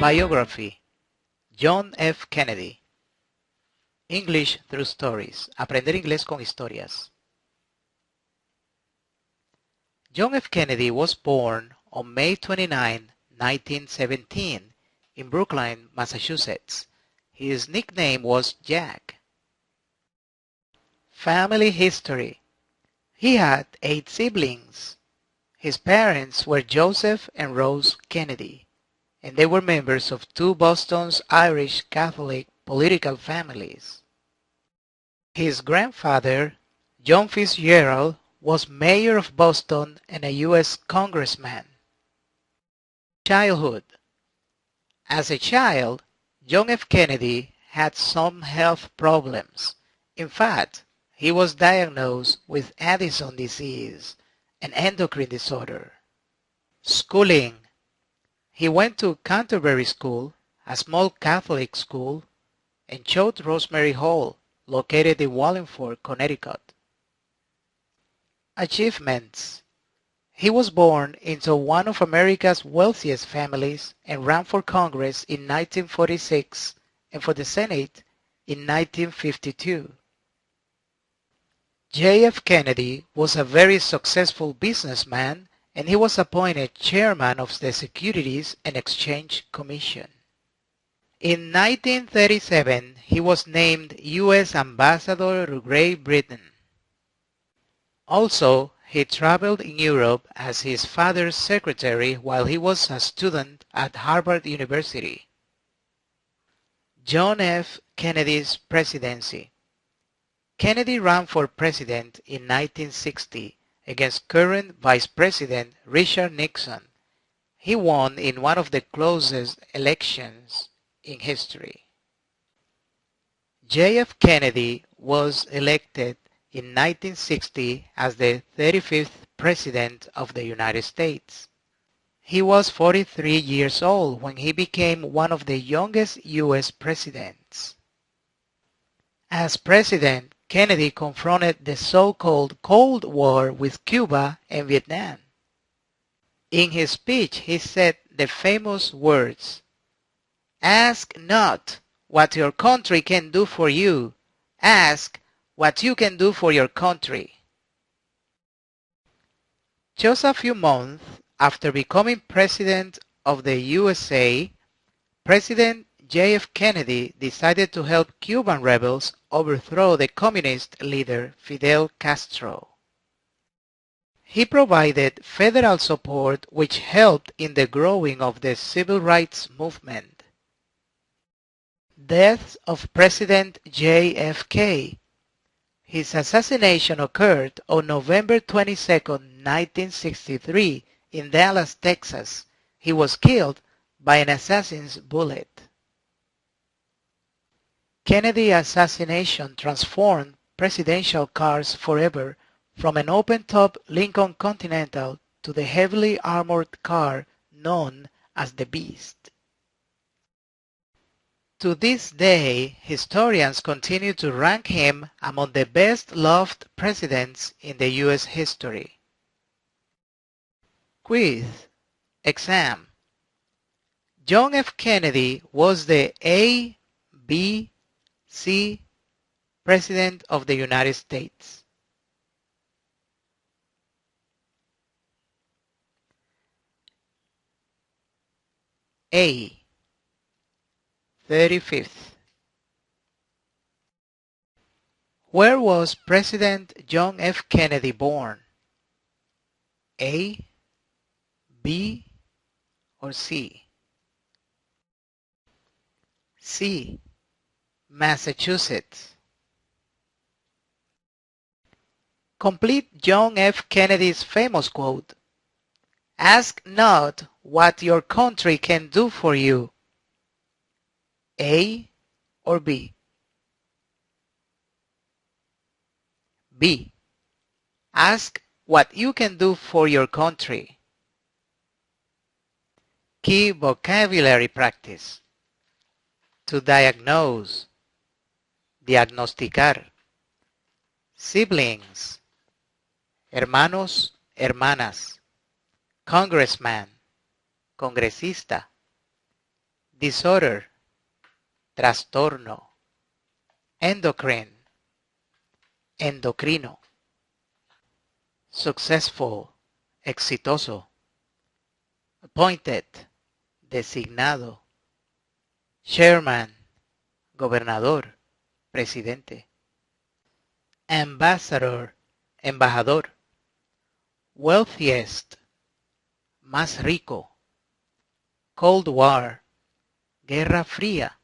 Biography, John F. Kennedy. English through stories. Aprender inglés con historias. John F. Kennedy was born on May 29, 1917, in Brookline, Massachusetts. His nickname was Jack. Family history. He had 8 siblings. His parents were Joseph and Rose Kennedy, and they were members of 2 Boston's Irish Catholic political families. His grandfather, John Fitzgerald, was mayor of Boston and a U.S. congressman. Childhood. As a child, John F. Kennedy had some health problems. In fact, he was diagnosed with Addison disease, an endocrine disorder. Schooling. He went to Canterbury School, a small Catholic school, and Choate Rosemary Hall, located in Wallingford, Connecticut. Achievements. He was born into one of America's wealthiest families and ran for Congress in 1946 and for the Senate in 1952. J.F. Kennedy was a very successful businessman, and he was appointed chairman of the Securities and Exchange Commission. In 1937, he was named U.S. Ambassador to Great Britain. Also, he traveled in Europe as his father's secretary while he was a student at Harvard University. John F. Kennedy's presidency. Kennedy ran for president in 1960 against current Vice President Richard Nixon. He won in one of the closest elections in history. J.F. Kennedy was elected in 1960 as the 35th President of the United States. He was 43 years old when he became one of the youngest U.S. presidents. As president, Kennedy confronted the so-called Cold War with Cuba and Vietnam. In his speech, he said the famous words, "Ask not what your country can do for you. Ask what you can do for your country." Just a few months after becoming President of the USA, President J.F. Kennedy decided to help Cuban rebels overthrow the communist leader Fidel Castro. He provided federal support which helped in the growing of the civil rights movement. Death of President JFK. His assassination occurred on November 22, 1963 in Dallas, Texas. He was killed by an assassin's bullet. Kennedy assassination transformed presidential cars forever from an open-top Lincoln Continental to the heavily armored car known as the Beast. To this day, historians continue to rank him among the best-loved presidents in the U.S. history. Quiz. Exam. John F. Kennedy was the A, B, C President of the United States. A. 35th. Where was President John F. Kennedy born? A, B, or C? C. Massachusetts. Complete John F. Kennedy's famous quote, "Ask not what your country can do for you." A or B? B. Ask what you can do for your country. Key vocabulary practice. To diagnose. Diagnosticar. Siblings. Hermanos, hermanas. Congressman. Congresista. disorder, trastorno, endocrine, endocrino, successful, exitoso, appointed, designado, chairman, gobernador, presidente, ambassador, embajador, wealthiest, más rico, Cold War, Guerra Fría,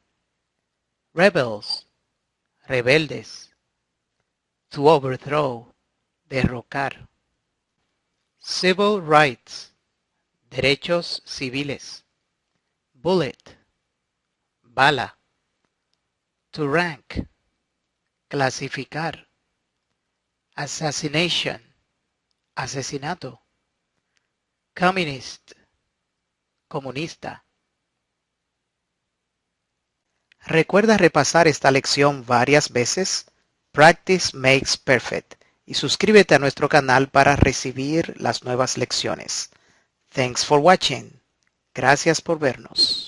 rebels, rebeldes, to overthrow, derrocar, civil rights, derechos civiles, bullet, bala, to rank, clasificar, assassination, asesinato, communist, comunista. ¿Recuerda repasar esta lección varias veces? Practice makes perfect. Y suscríbete a nuestro canal para recibir las nuevas lecciones. Thanks for watching. Gracias por vernos.